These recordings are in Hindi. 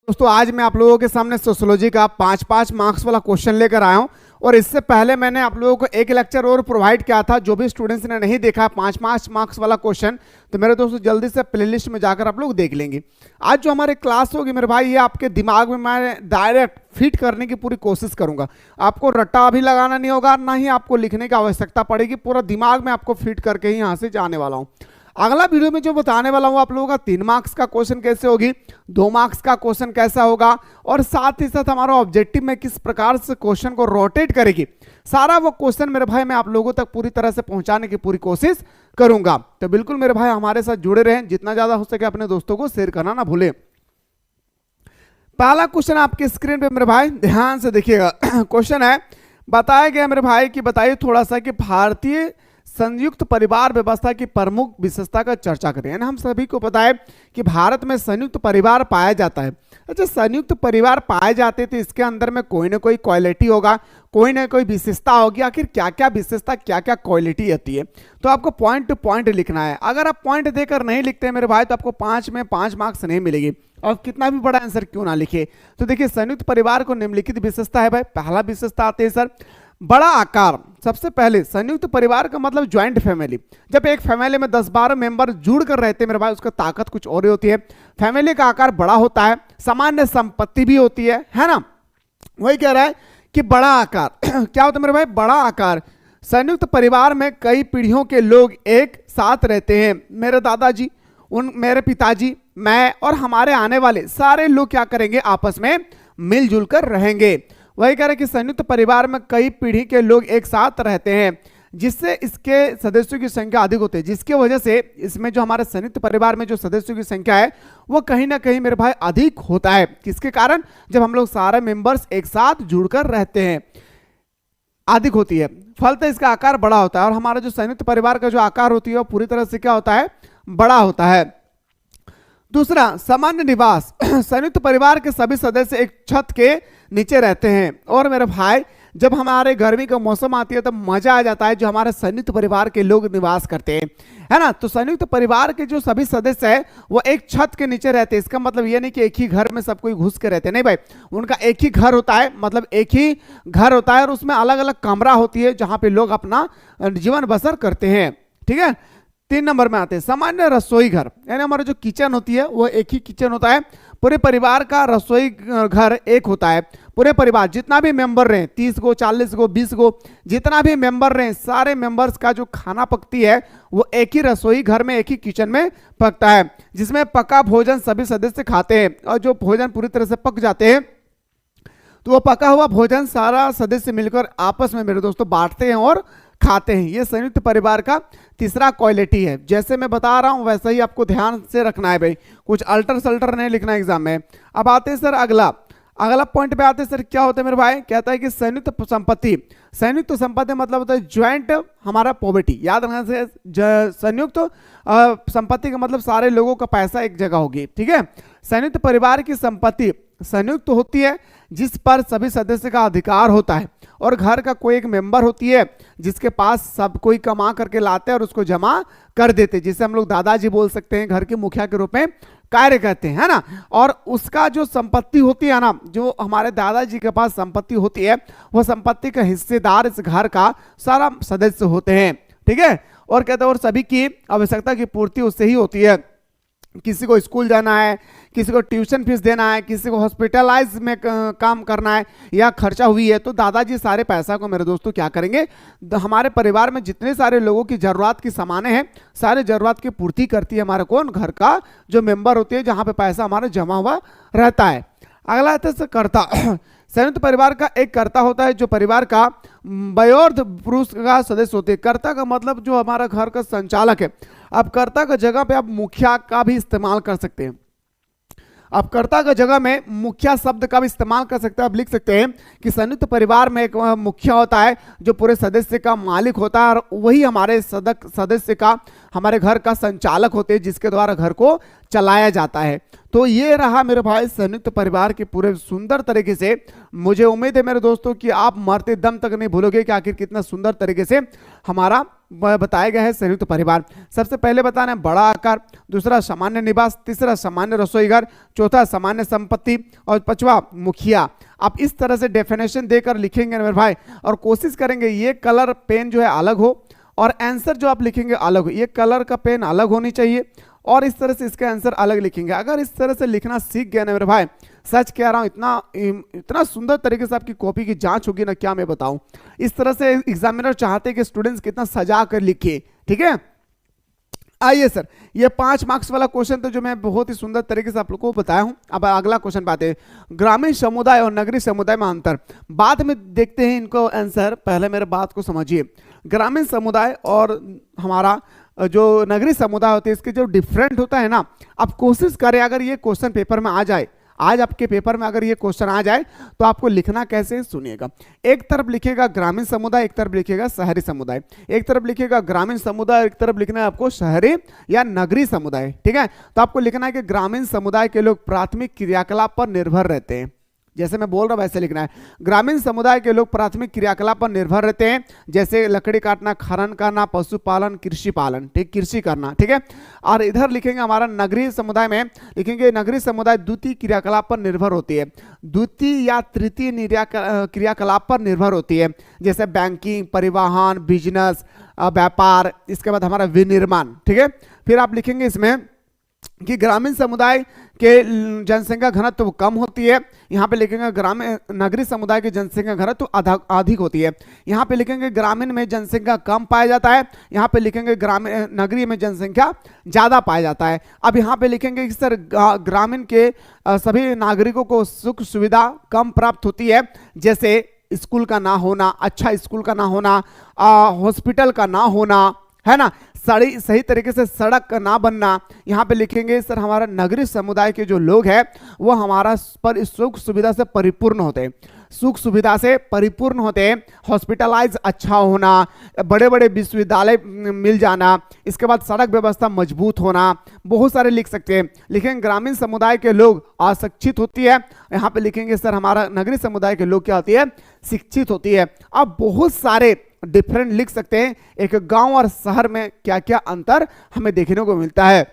दोस्तों आज मैं आप लोगों के सामने सोशियोलॉजी का 5-5 मार्क्स वाला क्वेश्चन लेकर आया हूं। और इससे पहले मैंने आप लोगों को एक लेक्चर और प्रोवाइड किया था। जो भी स्टूडेंट्स ने नहीं देखा 5-5 मार्क्स वाला क्वेश्चन, तो मेरे दोस्तों जल्दी से प्लेलिस्ट में जाकर आप लोग देख लेंगे। आज जो हमारी क्लास होगी मेरे भाई, ये आपके दिमाग में मैं डायरेक्ट फिट करने की पूरी कोशिश करूंगा। आपको रट्टा भी लगाना नहीं होगा, ना ही आपको लिखने की आवश्यकता पड़ेगी। पूरा दिमाग में आपको फिट करके ही यहाँ से जाने वाला हूँ। अगला वीडियो में जो बताने वाला हूं आप लोगों का 3 मार्क्स का क्वेश्चन कैसे होगी, 2 मार्क्स का क्वेश्चन कैसा होगा, और साथ ही साथ हमारा ऑब्जेक्टिव में किस प्रकार से क्वेश्चन को रोटेट करेगी, सारा वो क्वेश्चन मेरे भाई मैं आप लोगों तक पूरी तरह से पहुंचाने की पूरी कोशिश करूंगा। तो बिल्कुल मेरे भाई हमारे साथ जुड़े रहें, जितना ज्यादा हो सके अपने दोस्तों को शेयर करना ना भूलें। पहला क्वेश्चन आपके स्क्रीन पे मेरे भाई ध्यान से देखिएगा। क्वेश्चन है, बताया गया मेरे भाई कि बताइए थोड़ा सा कि भारतीय संयुक्त परिवार व्यवस्था की प्रमुख विशेषता का चर्चा करें। यानी हम सभी को पता है कि भारत में संयुक्त परिवार पाया जाता है। अच्छा, संयुक्त परिवार पाए जाते तो इसके अंदर में कोई ना कोई क्वालिटी होगा, कोई ना कोई विशेषता होगी। आखिर क्या क्या विशेषता, क्या क्या क्वालिटी आती है, तो आपको पॉइंट टू पॉइंट लिखना है। अगर आप पॉइंट देकर नहीं लिखते मेरे भाई, तो आपको 5 में 5 मार्क्स नहीं मिलेगी, और कितना भी बड़ा आंसर क्यों ना लिखे। तो देखिए, संयुक्त परिवार को निम्नलिखित विशेषता है भाई। पहला विशेषता आती है सर, बड़ा आकार। सबसे पहले संयुक्त परिवार का मतलब ज्वाइंट फैमिली। जब एक फैमिली में 10-12 मेंबर जुड़कर रहते हैं मेरे भाई, उसका ताकत कुछ और होती है। फैमिली का आकार बड़ा होता है, सामान्य संपत्ति भी होती है ना। वही कह रहा है कि बड़ा आकार क्या होता है मेरे भाई, बड़ा आकार। संयुक्त परिवार में कई पीढ़ियों के लोग एक साथ रहते हैं। मेरे दादाजी, मेरे पिताजी, मैं और हमारे आने वाले सारे लोग क्या करेंगे, आपस में मिलजुल कर रहेंगे। वही कह रहे हैं कि संयुक्त परिवार में कई पीढ़ी के लोग एक साथ रहते हैं, जिससे इसके सदस्यों की संख्या अधिक होती है। जिसकी वजह से इसमें जो हमारे संयुक्त परिवार में जो सदस्यों की संख्या है वो कहीं ना कहीं मेरे भाई अधिक होता है। किसके कारण, जब हम लोग सारे मेंबर्स एक साथ जुड़कर रहते हैं, अधिक होती है। फलतः इसका आकार बड़ा होता है। और हमारा जो संयुक्त परिवार का जो आकार होती है वो पूरी तरह से क्या होता है, बड़ा होता है। दूसरा, सामान्य निवास। संयुक्त परिवार के सभी सदस्य एक छत के नीचे रहते हैं। और मेरे भाई, जब हमारे गर्मी का मौसम आती है तो मजा आ जाता है जो हमारे संयुक्त परिवार के लोग निवास करते हैं, है ना। तो संयुक्त परिवार के जो सभी सदस्य हैं वो एक छत के नीचे रहते हैं। इसका मतलब ये नहीं कि एक ही घर में सब कोई घुस के रहते हैं, नहीं भाई। उनका एक ही घर होता है, मतलब एक ही घर होता है, और उसमें अलग अलग कमरा होती है जहां पे लोग अपना जीवन बसर करते हैं। ठीक है। 3 नंबर में आते हैं सामान्य रसोई घर। यानी हमारा जो किचन होती है वो एक ही किचन होता है। पूरे परिवार का रसोई घर एक होता है। पूरे परिवार जितना भी मेंबर रहे, 30 गो, 40 गो, 20 गो, जितना भी मेंबर रहे, सारे मेंबर्स का जो खाना पकती है वो एक ही रसोई घर में, एक ही किचन में पकता है, जिसमें पका भोजन सभी सदस्य खाते हैं। और जो भोजन पूरी तरह से पक जाते हैं तो वो पका हुआ भोजन सारा सदस्य मिलकर आपस में मेरे दोस्तों बांटते हैं और खाते हैं। ये संयुक्त परिवार का तीसरा क्वालिटी है। जैसे मैं बता रहा हूं वैसा ही आपको ध्यान से रखना है भाई, कुछ अल्टर सल्टर नहीं लिखना एग्जाम में। अब आते हैं सर अगला पॉइंट पे आते हैं सर। क्या होता है मेरे भाई, कहता है कि संयुक्त संपत्ति। संयुक्त संपत्ति मतलब होता है ज्वाइंट हमारा पॉवर्टी। याद रखना से, संयुक्त संपत्ति का मतलब सारे लोगों का पैसा एक जगह होगी। ठीक है। संयुक्त परिवार की संपत्ति संयुक्त होती है जिस पर सभी सदस्य का अधिकार होता है, और घर का कोई एक मेंबर होती है जिसके पास सब कोई कमा करके लाते हैं और उसको जमा कर देते, जिसे हम लोग दादाजी बोल सकते हैं, घर के मुखिया के रूप में कार्य करते हैं, है ना। और उसका जो संपत्ति होती है ना, जो हमारे दादाजी के पास संपत्ति होती है, वो संपत्ति का हिस्सेदार इस घर का सारा सदस्य होते हैं। ठीक है। और कहते हैं और सभी की आवश्यकता की पूर्ति उससे ही होती है। किसी को स्कूल जाना है, किसी को ट्यूशन फीस देना है, किसी को हॉस्पिटलाइज में काम करना है, या खर्चा हुई है, तो दादाजी सारे पैसा को मेरे दोस्तों क्या करेंगे, हमारे परिवार में जितने सारे लोगों की जरूरत की सामानें हैं सारे जरूरत की पूर्ति करती है हमारे कौन, घर का जो मेंबर होती है, जहां पे पैसा हमारा जमा हुआ रहता है। अगला आता है कर्ता। संयुक्त परिवार का एक कर्ता होता है जो परिवार का वयोवृद्ध पुरुष का सदस्य होते हैं। कर्ता का मतलब जो हमारा घर का संचालक है। अब कर्ता का जगह पे आप मुखिया का भी इस्तेमाल कर सकते हैं। आप कर्ता का जगह में मुखिया शब्द का भी इस्तेमाल कर सकते हैं। आप लिख सकते हैं कि संयुक्त परिवार में एक मुखिया होता है जो पूरे सदस्य का मालिक होता है, और वही हमारे सदस्य का, हमारे घर का संचालक होते हैं, जिसके द्वारा घर को चलाया जाता है। तो ये रहा मेरे भाई संयुक्त परिवार के पूरे सुंदर तरीके से। मुझे उम्मीद है मेरे दोस्तों कि आप मरते दम तक नहीं भूलोगे कि आखिर कितना सुंदर तरीके से हमारा बताया गया है संयुक्त परिवार। सबसे पहले बताना है बड़ा आकार, दूसरा सामान्य निवास, तीसरा सामान्य रसोई घर, चौथा सामान्य संपत्ति और पांचवा मुखिया। आप इस तरह से डेफिनेशन देकर लिखेंगे मेरे भाई, और कोशिश करेंगे ये कलर पेन जो है अलग हो और आंसर जो आप लिखेंगे अलग हो। ये कलर का पेन अलग होनी चाहिए और इस तरह से इसका आंसर अलग लिखेंगे। अगर इस तरह से लिखना सीख गए ना मेरे भाई, सच कह रहा हूं, इतना सुंदर तरीके से आपकी कॉपी की जांच होगी ना, क्या मैं बताऊं। इस तरह से एग्जामिनर चाहते हैं कि स्टूडेंट्स कितना सजा कर लिखे। ठीक है, आइए सर, ये 5 मार्क्स वाला क्वेश्चन तो जो मैं बहुत ही सुंदर तरीके से आप लोगों को बताया हूं। अब अगला क्वेश्चन बातें ग्रामीण समुदाय और नगरीय समुदाय में अंतर, बाद में देखते हैं इनको आंसर। पहले मेरे बात को समझिए, ग्रामीण समुदाय और हमारा जो नगरीय समुदाय होते हैं इसके जो डिफरेंट होता है ना, आप कोशिश करें अगर ये क्वेश्चन पेपर में आ जाए, आज आपके पेपर में अगर ये क्वेश्चन आ जाए तो आपको लिखना कैसे सुनिएगा। एक तरफ लिखेगा ग्रामीण समुदाय, एक तरफ लिखेगा शहरी समुदाय। एक तरफ लिखेगा ग्रामीण समुदाय, एक तरफ लिखना है आपको शहरी या नगरीय समुदाय। ठीक है, तो आपको लिखना है कि ग्रामीण समुदाय के लोग प्राथमिक क्रियाकलाप पर निर्भर रहते हैं। जैसे मैं बोल रहा हूं वैसे लिखना है। ग्रामीण समुदाय के लोग प्राथमिक क्रियाकलाप पर निर्भर रहते हैं, जैसे लकड़ी काटना, खनन करना, पशुपालन, कृषि पालन, ठीक, कृषि करना। ठीक है, और इधर लिखेंगे हमारा नगरीय समुदाय में, लिखेंगे नगरीय समुदाय द्वितीय क्रियाकलाप पर निर्भर होती है, द्वितीय या तृतीय क्रियाकलाप पर निर्भर होती है, जैसे बैंकिंग, परिवहन, बिजनेस, व्यापार, इसके बाद हमारा विनिर्माण। ठीक है, फिर आप लिखेंगे इसमें कि ग्रामीण समुदाय के जनसंख्या घनत्व कम होती है। यहाँ पे लिखेंगे ग्रामीण नगरीय समुदाय की जनसंख्या घनत्व अधिक होती है। यहाँ पे लिखेंगे ग्रामीण में जनसंख्या कम पाया जाता है, यहाँ पे लिखेंगे ग्रामीण नगरीय में जनसंख्या ज़्यादा पाया जाता है। अब यहाँ पे लिखेंगे कि सर ग्रामीण के सभी नागरिकों को सुख सुविधा कम प्राप्त होती है, जैसे स्कूल का ना होना, अच्छा स्कूल का ना होना, हॉस्पिटल का ना होना, है ना, सही तरीके से सड़क का ना बनना। यहाँ पे लिखेंगे सर हमारा नगरीय समुदाय के जो लोग हैं वो हमारा पर सुख सुविधा से परिपूर्ण होते हैं, सुख सुविधा से परिपूर्ण होते हैं। हॉस्पिटलाइज अच्छा होना, बड़े बड़े विश्वविद्यालय मिल जाना, इसके बाद सड़क व्यवस्था मजबूत होना, बहुत सारे लिख सकते हैं। लिखेंगे ग्रामीण समुदाय के लोग अशिक्षित होती है, यहाँ पे लिखेंगे सर हमारा नगरीय समुदाय के लोग क्या होती है, शिक्षित होती है। अब बहुत सारे डिफरेंट लिख सकते हैं, एक गांव और शहर में क्या क्या अंतर हमें देखने को मिलता है।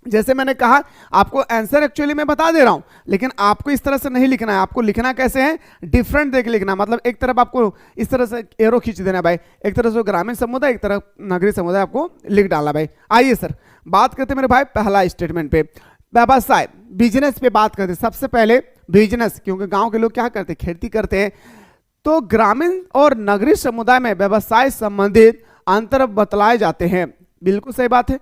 जैसे मैंने कहा आपको आंसर एक्चुअली मैं बता दे रहा हूं, लेकिन आपको इस तरह से नहीं लिखना है। आपको लिखना कैसे है, डिफरेंट देख लिखना, मतलब एक तरफ आपको इस तरह से एरो खींच देना भाई, एक तरफ से ग्रामीण समुदाय, एक तरफ नगरीय समुदाय, आपको लिख डालना भाई। आइए सर बात करते मेरे भाई पहला स्टेटमेंट पे, व्यवसाय, बिजनेस पे बात करते। सबसे पहले बिजनेस, क्योंकि गांव के लोग क्या करते हैं, खेती करते हैं। तो ग्रामीण और नगरीय समुदाय में व्यवसाय संबंधित अंतर बतलाए जाते हैं। बिल्कुल सही बात है,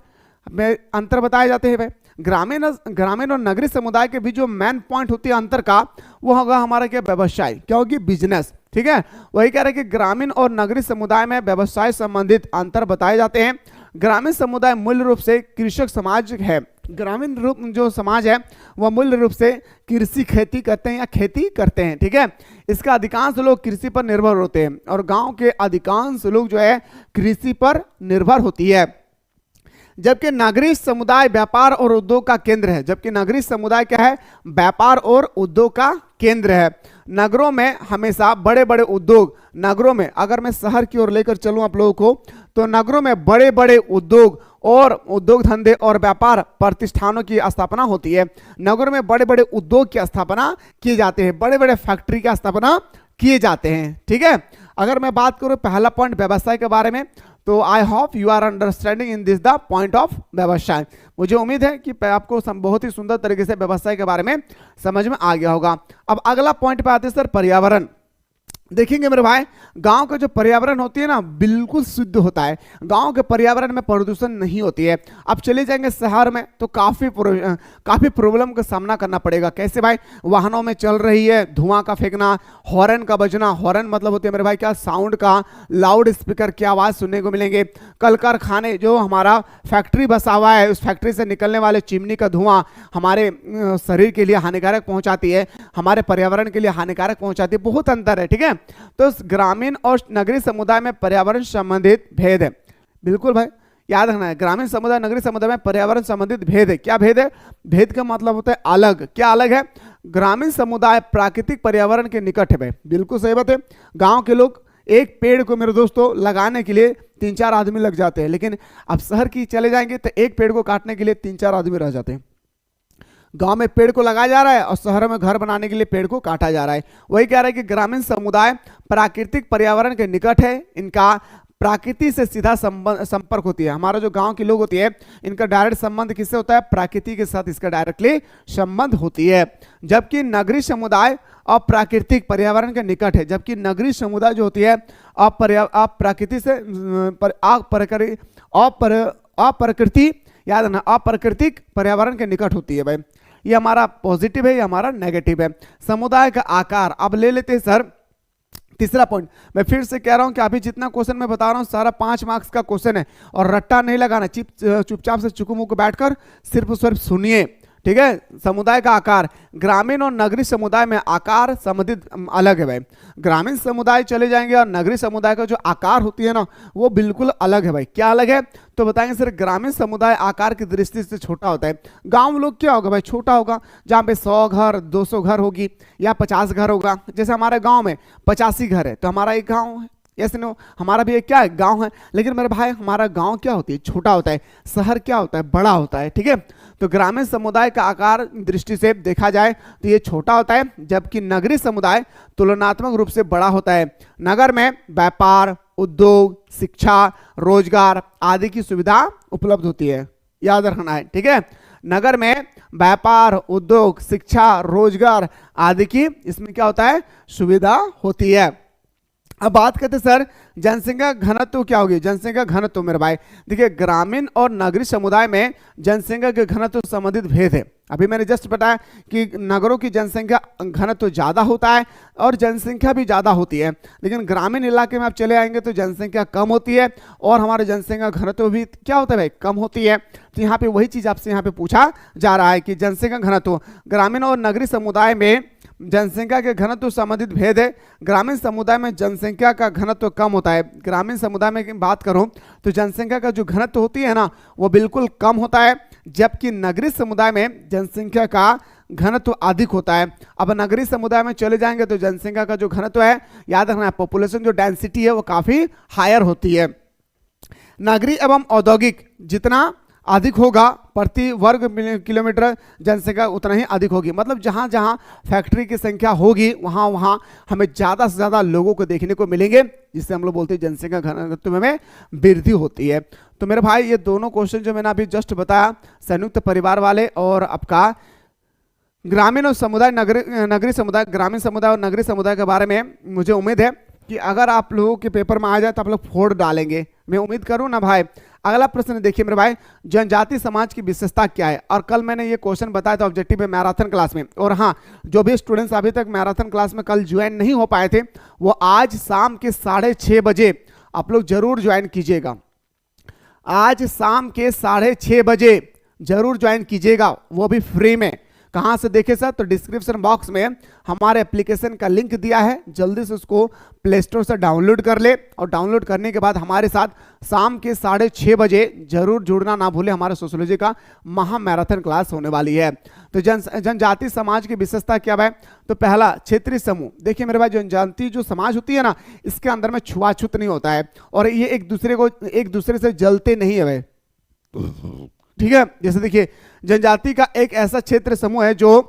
में अंतर बताए जाते हैं भाई। ग्रामीण और नगरीय समुदाय के बीच जो मेन पॉइंट होती है अंतर का, वो होगा हमारा क्या, व्यवसाय, क्या होगी, बिजनेस। ठीक है, वही कह रहे हैं कि ग्रामीण और नगरीय समुदाय में व्यवसाय संबंधित अंतर बताए जाते हैं। ग्रामीण समुदाय मूल रूप से कृषक समाज है, ग्रामीण रूप जो समाज है वह मूल रूप से कृषि खेती करते हैं या खेती करते हैं। ठीक है, इसका अधिकांश लोग कृषि पर निर्भर होते हैं और गांव के अधिकांश लोग जो है कृषि पर निर्भर होती है। जबकि नगरीय समुदाय व्यापार और उद्योग का केंद्र है, जबकि नगरीय समुदाय क्या है, व्यापार और उद्योग का केंद्र है। नगरों में हमेशा बड़े बड़े उद्योग, नगरों में अगर मैं शहर की ओर लेकर चलूं आप लोगों को, तो नगरों में बड़े बड़े उद्योग और उद्योग धंधे और व्यापार प्रतिष्ठानों की स्थापना होती है। नगरों में बड़े बड़े उद्योग की स्थापना किए जाते हैं, बड़े बड़े फैक्ट्री की स्थापना किए जाते हैं। ठीक है, अगर मैं बात करूं पहला पॉइंट व्यवसाय के बारे में, तो I hope you are understanding in this the point of व्यवसाय। मुझे उम्मीद है कि आपको बहुत ही सुंदर तरीके से व्यवसाय के बारे में समझ में आ गया होगा। अब अगला पॉइंट पे आते हैं सर, पर्यावरण। देखेंगे मेरे भाई, गांव का जो पर्यावरण होती है ना, बिल्कुल शुद्ध होता है। गांव के पर्यावरण में प्रदूषण नहीं होती है। अब चले जाएंगे शहर में तो काफी प्रॉब्लम का सामना करना पड़ेगा। कैसे भाई, वाहनों में चल रही है, धुआं का फेंकना, हॉर्न का बजना, हॉर्न मतलब होती है मेरे भाई क्या, साउंड का, लाउड स्पीकर की आवाज सुनने को मिलेंगे। कल कारखाने, जो हमारा फैक्ट्री बसा हुआ है, उस फैक्ट्री से निकलने वाले चिमनी का धुआं हमारे शरीर के लिए हानिकारक पहुंचाती है, हमारे पर्यावरण के लिए हानिकारक पहुंचाती है। बहुत अंतर है। ठीक है, तो ग्रामीण और नगरीय समुदाय में पर्यावरण संबंधित भेद है। बिल्कुल भाई याद रखना है, ग्रामीण समुदाय नगरीय समुदाय में पर्यावरण संबंधित भेद है। क्या भेद है, भेद का मतलब होता है अलग। क्या अलग है, ग्रामीण समुदाय प्राकृतिक पर्यावरण के निकट है भाई, बिल्कुल सही बात है। गांव के लोग एक पेड़ को मेरे दोस्तों लगाने के लिए 3-4 आदमी लग जाते हैं, लेकिन अब शहर की चले जाएंगे तो एक पेड़ को काटने के लिए 3-4 आदमी रह जाते हैं। गांव में पेड़ को लगाया जा रहा है और शहरों में घर बनाने के लिए पेड़ को काटा जा रहा है। वही कह रहा है कि ग्रामीण समुदाय प्राकृतिक पर्यावरण के निकट है, इनका प्रकृति से सीधा संपर्क होती है। हमारा जो गांव के लोग होती है इनका डायरेक्ट संबंध किससे होता है? प्रकृति के साथ इसका डायरेक्टली संबंध होती है। जबकि नगरीय समुदाय अप्राकृतिक पर्यावरण के निकट है, जबकि नगरीय समुदाय जो होती है अप्रकृति से अप्रकृति याद रखना अप्राकृतिक पर्यावरण के निकट होती है। भाई ये हमारा पॉजिटिव है, ये हमारा नेगेटिव है। समुदाय का आकार अब ले लेते हैं सर तीसरा पॉइंट। मैं फिर से कह रहा हूं कि अभी जितना क्वेश्चन मैं बता रहा हूं सारा 5 मार्क्स का क्वेश्चन है और रट्टा नहीं लगाना, चुपचाप से चुकमुक बैठकर सिर्फ सुनिए, ठीक है। समुदाय का आकार ग्रामीण और नगरीय समुदाय में आकार संबंधित अलग है। भाई ग्रामीण समुदाय चले जाएंगे और नगरीय समुदाय का जो आकार होती है ना वो बिल्कुल अलग है। भाई क्या अलग है तो बताएंगे सर। ग्रामीण समुदाय आकार की दृष्टि से छोटा होता है। गांव लोग क्या होगा भाई? छोटा होगा, जहां पे 100 घर 200 घर होगी या 50 घर होगा। जैसे हमारे गांव में 85 घर है तो हमारा एक गांव है, ऐसे नो हमारा भी एक क्या है? गांव है। लेकिन मेरे भाई हमारा गांव क्या होती है? छोटा होता है। शहर क्या होता है? बड़ा होता है, ठीक है। तो ग्रामीण समुदाय का आकार दृष्टि से देखा जाए तो ये छोटा होता है, जबकि नगरीय समुदाय तुलनात्मक रूप से बड़ा होता है। नगर में व्यापार, उद्योग, शिक्षा, रोजगार आदि की सुविधा उपलब्ध होती है, याद रखना है, ठीक है। नगर में व्यापार, उद्योग, शिक्षा, रोजगार आदि की इसमें क्या होता है? सुविधा होती है। अब बात करते हैं सर जनसंख्या घनत्व क्या होगी? जनसंख्या घनत्व मेरे भाई देखिए ग्रामीण और नगरीय समुदाय में जनसंख्या के घनत्व संबंधित भेद है। अभी मैंने जस्ट बताया कि नगरों की जनसंख्या घनत्व ज़्यादा होता है और जनसंख्या भी ज़्यादा होती है, लेकिन ग्रामीण इलाके में आप चले आएंगे तो जनसंख्या कम होती है और हमारे जनसंख्या घनत्व भी क्या होता है भाई? कम होती है। तो यहाँ पे वही चीज़ आपसे यहाँ पे पूछा जा रहा है कि जनसंख्या घनत्व ग्रामीण और नगरीय समुदाय में जनसंख्या के घनत्व संबंधित भेद है। ग्रामीण समुदाय में जनसंख्या का घनत्व कम होता है। ग्रामीण समुदाय में बात करूं तो जनसंख्या का जो घनत्व होती है ना वो बिल्कुल कम होता है, जबकि नगरीय समुदाय में जनसंख्या का घनत्व अधिक होता है। अब नगरीय समुदाय में चले जाएंगे तो जनसंख्या का जो घनत्व है, याद रखना पॉपुलेशन जो डेंसिटी है वो काफी हायर होती है। नगरीय एवं औद्योगिक जितना अधिक होगा प्रति वर्ग किलोमीटर जनसंख्या उतना ही अधिक होगी। मतलब जहां जहां फैक्ट्री की संख्या होगी वहां वहां हमें ज़्यादा से ज़्यादा लोगों को देखने को मिलेंगे, जिससे हम लोग बोलते हैं जनसंख्या घनत्व में वृद्धि होती है। तो मेरे भाई ये दोनों क्वेश्चन जो मैंने अभी जस्ट बताया संयुक्त परिवार वाले और आपका ग्रामीण और समुदाय नगरीय समुदाय, ग्रामीण समुदाय और नगरीय समुदाय के बारे में मुझे उम्मीद है कि अगर आप लोगों के पेपर में आ जाए तो आप लोग 4 डालेंगे, मैं उम्मीद करूं ना भाई। अगला प्रश्न देखिए मेरे भाई, जनजाति समाज की विशेषता क्या है? और कल मैंने ये क्वेश्चन बताया था ऑब्जेक्टिव में मैराथन क्लास में। और हाँ, जो भी स्टूडेंट्स अभी तक मैराथन क्लास में कल ज्वाइन नहीं हो पाए थे वो आज शाम के 6:30 बजे आप लोग जरूर ज्वाइन कीजिएगा। आज शाम के 6:30 बजे जरूर ज्वाइन कीजिएगा, वो भी फ्री में। कहाँ से देखे सर? तो डिस्क्रिप्शन बॉक्स में हमारे एप्लीकेशन का लिंक दिया है, जल्दी से उसको प्ले स्टोर से डाउनलोड कर ले और डाउनलोड करने के बाद हमारे साथ शाम के 6:30 बजे जरूर जुड़ना ना भूले। हमारे सोशियोलॉजी का महा मैराथन क्लास होने वाली है। तो जनजाति समाज की विशेषता क्या है? तो पहला क्षेत्रीय समूह। देखिए मेरे भाई जनजाति जो समाज होती है ना इसके अंदर में छुआछूत नहीं होता है और ये एक दूसरे से जलते नहीं है भाई, ठीक है। जैसे देखिए जनजाति का एक ऐसा क्षेत्र समूह है जो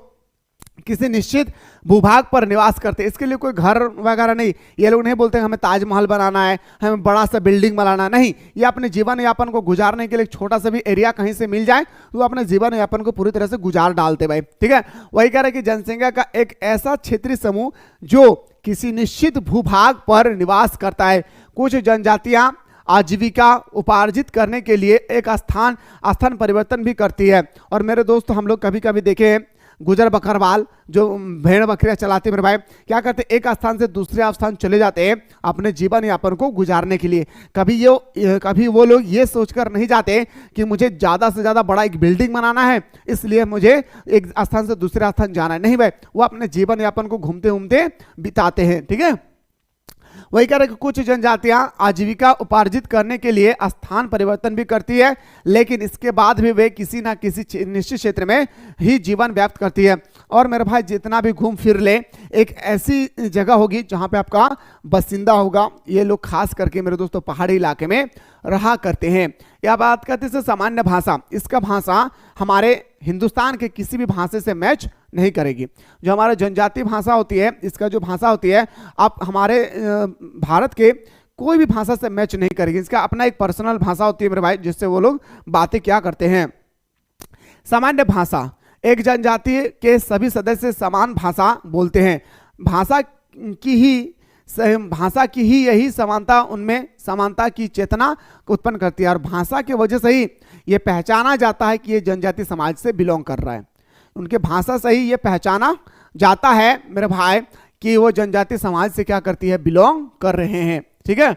किसी निश्चित भूभाग पर निवास करते हैं। इसके लिए कोई घर वगैरह नहीं, ये लोग नहीं बोलते हैं हमें ताजमहल बनाना है, हमें बड़ा सा बिल्डिंग बनाना नहीं। ये अपने जीवन यापन को गुजारने के लिए छोटा सा भी एरिया कहीं से मिल जाए तो वो अपने जीवन यापन को पूरी तरह से गुजार डालते भाई, ठीक है। वही कह रहे हैं कि जनसंख्या का एक ऐसा क्षेत्रीय समूह जो किसी निश्चित भूभाग पर निवास करता है। कुछ जनजातियां आजीविका उपार्जित करने के लिए एक स्थान परिवर्तन भी करती है। और मेरे दोस्त हम लोग कभी कभी देखे गुजर बकरवाल जो भेड़ बकरियां चलाते मेरे भाई क्या करते, एक स्थान से दूसरे स्थान चले जाते हैं अपने जीवन यापन को गुजारने के लिए। कभी वो लोग ये सोचकर नहीं जाते कि मुझे ज़्यादा से ज़्यादा बड़ा एक बिल्डिंग बनाना है इसलिए मुझे एक स्थान से दूसरे स्थान जाना है, नहीं भाई, वो अपने जीवन यापन को घूमते घूमते बिताते हैं, ठीक है। वही कह रहे कि कुछ जनजातियां आजीविका उपार्जित करने के लिए स्थान परिवर्तन भी करती है, लेकिन इसके बाद भी वे किसी ना किसी निश्चित क्षेत्र में ही जीवन व्याप्त करती है। और मेरे भाई जितना भी घूम फिर ले, एक ऐसी जगह होगी जहां पे आपका बसिंदा होगा। ये लोग खास करके मेरे दोस्तों पहाड़ी इलाके में रहा करते हैं। या बात करते हैं सामान्य भाषा, इसका भाषा हमारे हिंदुस्तान के किसी भी भाषा से मैच नहीं करेगी। जो हमारा जनजातीय भाषा होती है, इसका जो भाषा होती है आप हमारे भारत के कोई भी भाषा से मैच नहीं करेगी। इसका अपना एक पर्सनल भाषा होती है मेरे भाई, जिससे वो लोग बातें क्या करते हैं। सामान्य भाषा, एक जनजाति के सभी सदस्य समान भाषा बोलते हैं। भाषा की ही यही समानता उनमें समानता की चेतना को उत्पन्न करती है, और भाषा की वजह से ही ये पहचाना जाता है कि ये जनजाति समाज से बिलोंग कर रहा है। उनके भाषा से ही ये पहचाना जाता है मेरे भाई कि वो जनजाति समाज से क्या करती है, बिलोंग कर रहे हैं। ठीक है,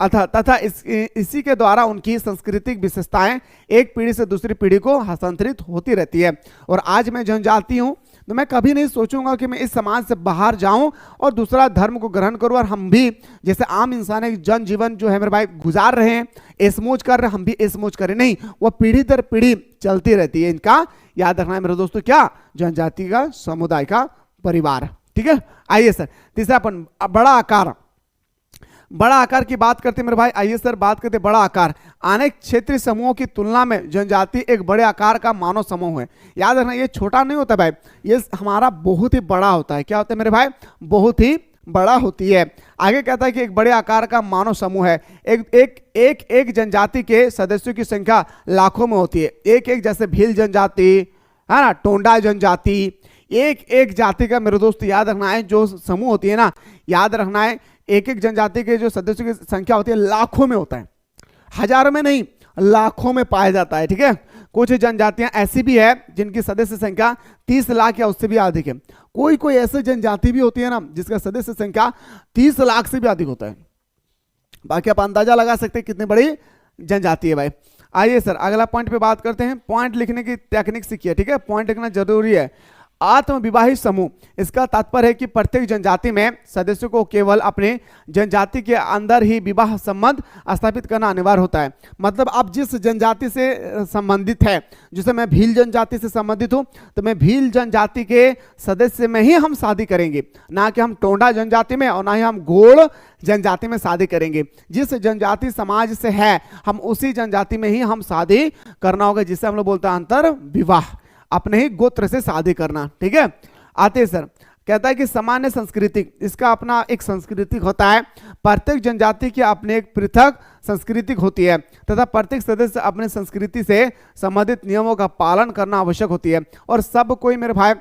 तथा इसी के द्वारा उनकी सांस्कृतिक विशेषताएं एक पीढ़ी से दूसरी पीढ़ी को हस्तांतरित होती रहती है। और आज मैं जनजाति हूं तो मैं कभी नहीं सोचूंगा कि मैं इस समाज से बाहर जाऊं और दूसरा धर्म को ग्रहण करूं, और हम भी जैसे आम इंसान जनजीवन जो है मेरे भाई गुजार रहे हैं, ऐशमौज कर रहे हैं, हम भी ऐशमौज करें। नहीं, वो पीढ़ी दर पीढ़ी चलती रहती है। इनका याद रखना है मेरे दोस्तों, क्या जनजाति का समुदाय का परिवार। ठीक है, आइए सर तीसरा अपन बड़ा आकार। बड़ा आकार की बात करते हैं मेरे भाई, आइए सर बात करते हैं बड़ा आकार। अनेक क्षेत्रीय समूहों की तुलना में जनजाति एक बड़े आकार का मानव समूह है। याद रखना, ये छोटा नहीं होता भाई, ये हमारा बहुत ही बड़ा होता है। क्या होता है मेरे भाई, बहुत ही बड़ा होती है। आगे कहता है कि एक बड़े आकार का मानव समूह है। एक जनजाति के सदस्यों की संख्या लाखों में होती है। एक जैसे भील जनजाति है ना, टोंडा जनजाति, एक जाति का मेरे दोस्त याद रखना है जो समूह होती है ना, याद रखना है एक जनजाति के जो सदस्यों की संख्या होती है लाखों में होता है, हजारों में नहीं, लाखों में पाया जाता है। ठीक है, कुछ जनजातियां ऐसी भी है जिनकी सदस्य संख्या 30 लाख या उससे भी अधिक है। कोई ऐसी जनजाति भी होती है ना जिसका सदस्य संख्या 30 लाख से भी अधिक होता है। बाकी आप अंदाजा लगा सकते हैं कितनी बड़ी जनजाति है भाई। आइए सर अगला पॉइंट पे बात करते हैं। पॉइंट लिखने की टेक्निक सीखिए। ठीक है, पॉइंट लिखना जरूरी है। आत्मविवाहित समूह, इसका तात्पर्य है कि प्रत्येक जनजाति में सदस्यों को केवल अपने जनजाति के अंदर ही विवाह संबंध स्थापित करना अनिवार्य होता है। मतलब आप जिस जनजाति से संबंधित है, जैसे मैं भील जनजाति से संबंधित हूं तो मैं भील जनजाति के सदस्य में ही हम शादी करेंगे, ना कि हम टोंडा जनजाति में और ना ही हम गोड़ जनजाति में शादी करेंगे। जिस जनजाति समाज से है हम उसी जनजाति में ही हम शादी करना होगा, जिससे हम लोग बोलते हैं अंतर विवाह, अपने ही गोत्र से शादी करना। ठीक है, आते सर कहता है कि सामान्य संस्कृति, इसका अपना एक सांस्कृतिक होता है। प्रत्येक जनजाति की अपने एक पृथक सांस्कृतिक होती है तथा प्रत्येक सदस्य अपने संस्कृति से संबंधित नियमों का पालन करना आवश्यक होती है। और सब कोई मेरे भाई,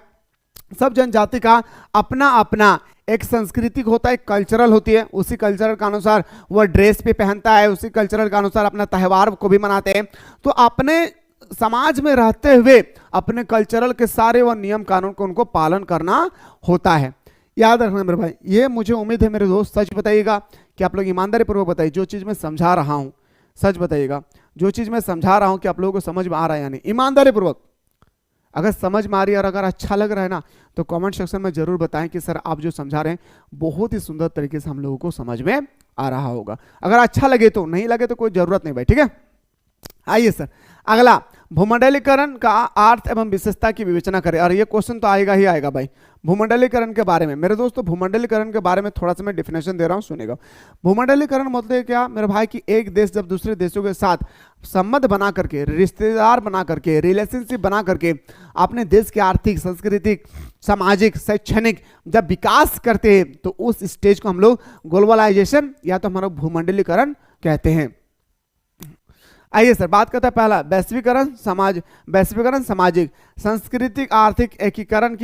सब जनजाति का अपना अपना एक सांस्कृतिक होता है, कल्चरल होती है। उसी कल्चरल के अनुसार वह ड्रेस भी पहनता है, उसी कल्चरल के अनुसार अपना त्यौहार को भी मनाते हैं। तो अपने समाज में रहते हुए अपने कल्चरल के सारे व नियम कानून को उनको पालन करना होता है। याद रखना मेरे भाई, ये मुझे उम्मीद है मेरे दोस्त सच बताइएगा कि आप लोग ईमानदारी पूर्वक बताइए जो चीज़ मैं समझा रहा हूँ, सच बताइएगा जो चीज़ मैं समझा रहा हूँ कि आप लोगों को समझ में आ रहा है या नहीं। ईमानदारी पूर्वक अगर समझ में आ रही है और अगर अच्छा लग रहा है ना तो कमेंट सेक्शन में जरूर बताएं कि सर आप जो समझा रहे हैं बहुत ही सुंदर तरीके से हम लोगों को समझ में आ रहा होगा। अगर अच्छा लगे तो, नहीं लगे तो कोई जरूरत नहीं भाई। ठीक है, आइए सर अगला, भूमंडलीकरण का अर्थ एवं विशेषता की विवेचना करें। और ये क्वेश्चन तो आएगा ही आएगा भाई, भूमंडलीकरण के बारे में। मेरे दोस्तों भूमंडलीकरण के बारे में थोड़ा सा मैं डिफिनेशन दे रहा हूँ, सुनेगा। भूमंडलीकरण मतलब क्या मेरे भाई कि एक देश जब दूसरे देशों के साथ संबंध बना करके, रिश्तेदार बना करके, रिलेशनशिप बना करके अपने देश के आर्थिक, सांस्कृतिक, सामाजिक, शैक्षणिक जब विकास करते हैं तो उस स्टेज को हम लोग ग्लोबलाइजेशन या तो हमारा भूमंडलीकरण कहते हैं। आइए सर बात करते हैं पहला, वैश्वीकरण सामाजिक, सांस्कृतिक आर्थिक एकीकरण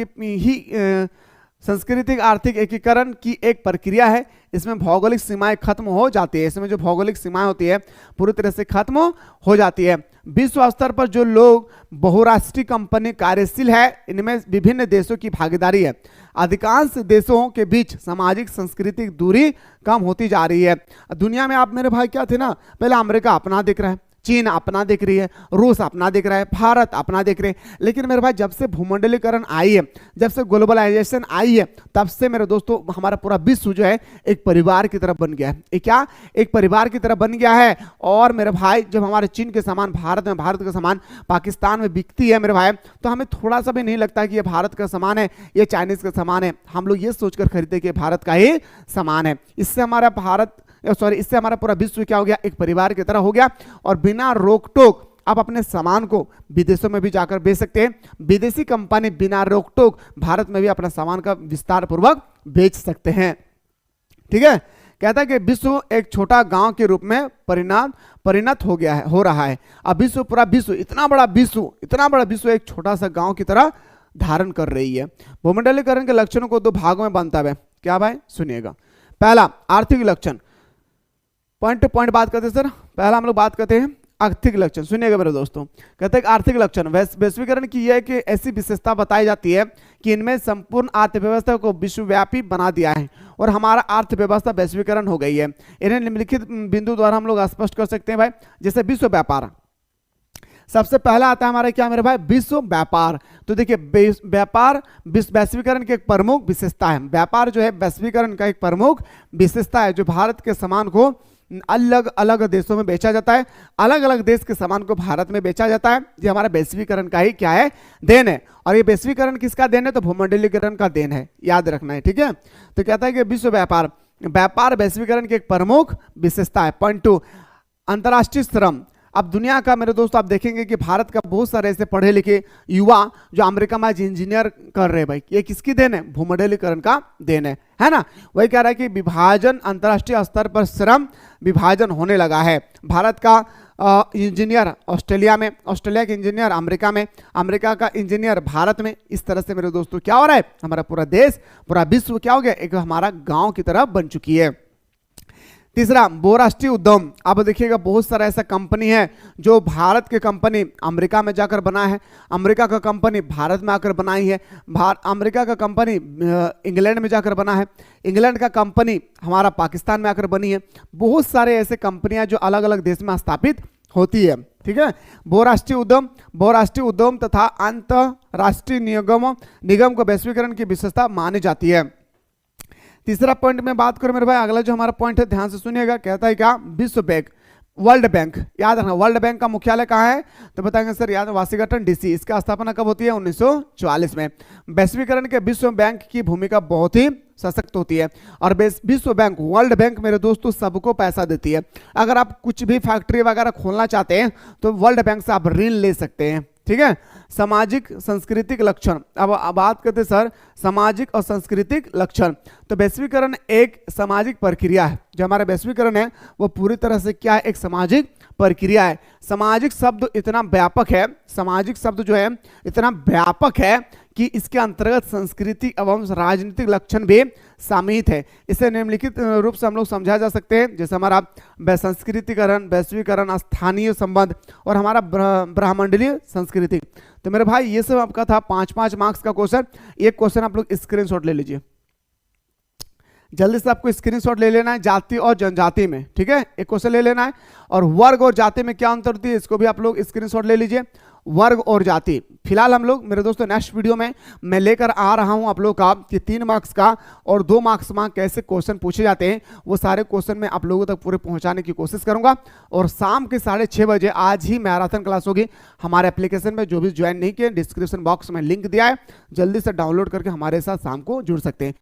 की एक प्रक्रिया है। इसमें भौगोलिक सीमाएं खत्म हो जाती है। इसमें जो भौगोलिक सीमाएं होती है पूरी तरह से खत्म हो जाती है। विश्व स्तर पर जो लोग बहुराष्ट्रीय कंपनी कार्यशील है, इनमें विभिन्न देशों की भागीदारी है। अधिकांश देशों के बीच सामाजिक सांस्कृतिक दूरी कम होती जा रही है। दुनिया में आप मेरे भाई क्या थे ना, पहले अमेरिका अपना दिख रहा है, चीन अपना देख रही है, रूस अपना देख रहा है, भारत अपना देख रहे हैं। लेकिन मेरे भाई जब से भूमंडलीकरण आई है, जब से ग्लोबलाइजेशन आई है, तब से मेरे दोस्तों हमारा पूरा विश्व जो है एक परिवार की तरफ बन गया है। एक क्या, एक परिवार की तरफ बन गया है। और मेरे भाई जब हमारे चीन के सामान भारत में, भारत का सामान पाकिस्तान में बिकती है मेरे भाई, तो हमें थोड़ा सा भी नहीं लगता कि ये भारत का सामान है, ये चाइनीज का सामान है। हम लोग ये सोचकर खरीदते कि भारत का ही सामान है। इससे हमारा इससे हमारा पूरा विश्व क्या हो गया, एक परिवार की तरह हो गया। और बिना रोक टोक आप अपने सामान को विदेशों में भी जाकर बेच सकते हैं। विदेशी कंपनी बिना रोक टोक भारत में भी अपना सामान का विस्तार पूर्वक बेच सकते हैं। ठीक है, कहता है कि विश्व एक छोटा गांव के रूप में परिणत हो रहा है। अब विश्व, पूरा विश्व, इतना बड़ा विश्व एक छोटा सा गांव की तरह धारण कर रही है। भूमंडलीकरण के लक्षणों को 2 भागों में बांटता है। क्या भाई, सुनिएगा। पहला, आर्थिक लक्षण। पॉइंट टू पॉइंट बात करते हैं सर। पहला हम लोग बात करते हैं आर्थिक लक्षण। सुनिएगा मेरे दोस्तों, कहते हैं आर्थिक लक्षण वैश्वीकरण की यह कि ऐसी विशेषता बताई जाती है कि इनमें संपूर्ण अर्थव्यवस्था को विश्वव्यापी बना दिया है और हमारा अर्थव्यवस्था वैश्वीकरण हो गई है। इन्हें निम्नलिखित बिंदु द्वारा हम लोग स्पष्ट कर सकते हैं भाई। जैसे विश्व व्यापार, सबसे पहला आता है हमारा क्या मेरे भाई, विश्व व्यापार। तो देखिए व्यापार वैश्वीकरण की एक प्रमुख विशेषता है। व्यापार जो है वैश्वीकरण का एक प्रमुख विशेषता है, जो भारत के सामान को अलग अलग देशों में बेचा जाता है, अलग अलग देश के सामान को भारत में बेचा जाता है। ये हमारा वैश्वीकरण का ही क्या है, देन है। और ये वैश्वीकरण किसका देन है, तो भूमंडलीकरण का देन है, याद रखना है। ठीक है, तो कहता है कि विश्व व्यापार वैश्वीकरण की एक प्रमुख विशेषता है। पॉइंट 2, अंतर्राष्ट्रीय श्रम। अब दुनिया का मेरे दोस्तों आप देखेंगे कि भारत का बहुत सारे ऐसे पढ़े लिखे युवा जो अमेरिका में आज इंजीनियर कर रहे हैं भाई, ये किसकी देन है, भूमंडलीकरण का देन है ना। वही कह रहा है कि विभाजन, अंतर्राष्ट्रीय स्तर पर श्रम विभाजन होने लगा है। भारत का इंजीनियर ऑस्ट्रेलिया में, ऑस्ट्रेलिया के इंजीनियर अमेरिका में, अमेरिका का इंजीनियर भारत में। इस तरह से मेरे दोस्तों क्या हो रहा है, हमारा पूरा देश, पूरा विश्व क्या हो गया, एक हमारा गांव की तरह बन चुकी है। तीसरा, बहुराष्ट्रीय उद्यम। अब देखिएगा बहुत सारा ऐसा कंपनी है जो भारत के कंपनी अमेरिका में जाकर बना है, अमेरिका का कंपनी भारत में आकर बनाई है, अमेरिका का कंपनी इंग्लैंड में जाकर बना है, इंग्लैंड का कंपनी हमारा पाकिस्तान में आकर बनी है। बहुत सारे ऐसे कंपनियां जो अलग अलग देश में स्थापित होती है। ठीक है, बहुराष्ट्रीय उद्यम तथा अंतरराष्ट्रीय निगम को वैश्वीकरण की विशेषता मानी जाती है। तीसरा पॉइंट में बात करूं मेरे भाई, अगला जो हमारा पॉइंट है ध्यान से सुनिएगा। कहता है क्या, विश्व बैंक, वर्ल्ड बैंक। याद रखना, वर्ल्ड बैंक का मुख्यालय कहाँ है, तो बताएंगे सर याद, वाशिंगटन डीसी। इसका स्थापना कब होती है, 1944 में। वैश्वीकरण के विश्व बैंक की भूमिका बहुत ही सशक्त होती है। और विश्व बैंक, वर्ल्ड बैंक मेरे दोस्तों सबको पैसा देती है। अगर आप कुछ भी फैक्ट्री वगैरह खोलना चाहते हैं तो वर्ल्ड बैंक से आप ऋण ले सकते हैं। ठीक है, सामाजिक सांस्कृतिक लक्षण। अब बात करते सर सामाजिक और सांस्कृतिक लक्षण। तो वैश्वीकरण एक सामाजिक प्रक्रिया है। जो हमारा वैश्वीकरण है वो पूरी तरह से क्या है, एक सामाजिक प्रक्रिया है। सामाजिक शब्द इतना व्यापक है, सामाजिक शब्द जो है इतना व्यापक है कि इसके अंतर्गत सांस्कृतिक एवं राजनीतिक लक्षण भी शामिल है। इसे निम्नलिखित रूप से हम लोग समझा जा सकते हैं, जैसे हमारा संस्कृतिकरण, वैश्वीकरण, स्थानीय संबंध और हमारा ब्रह्मांडीय संस्कृति। तो मेरे भाई ये सब आपका था 5-5 मार्क्स का क्वेश्चन। एक क्वेश्चन आप लोग स्क्रीनशॉट ले लीजिए, जल्दी से आपको स्क्रीनशॉट ले लेना है। जाति और जनजाति में, ठीक है, एक क्वेश्चन ले लेना है। और वर्ग और जाति में क्या अंतर होती है, इसको भी आप लोग स्क्रीनशॉट ले लीजिए। वर्ग और जाति फिलहाल हम लोग मेरे दोस्तों नेक्स्ट वीडियो में मैं लेकर आ रहा हूं आप लोग का कि 3 मार्क्स का और 2 मार्क्स में कैसे क्वेश्चन पूछे जाते हैं, वो सारे क्वेश्चन मैं आप लोगों तक पूरे पहुंचाने की कोशिश करूंगा। और शाम के 6:30 बजे आज ही मैराथन क्लास होगी हमारे एप्लीकेशन में। जो भी ज्वाइन नहीं किए, डिस्क्रिप्शन बॉक्स में लिंक दिया है, जल्दी से डाउनलोड करके हमारे साथ शाम को जुड़ सकते हैं।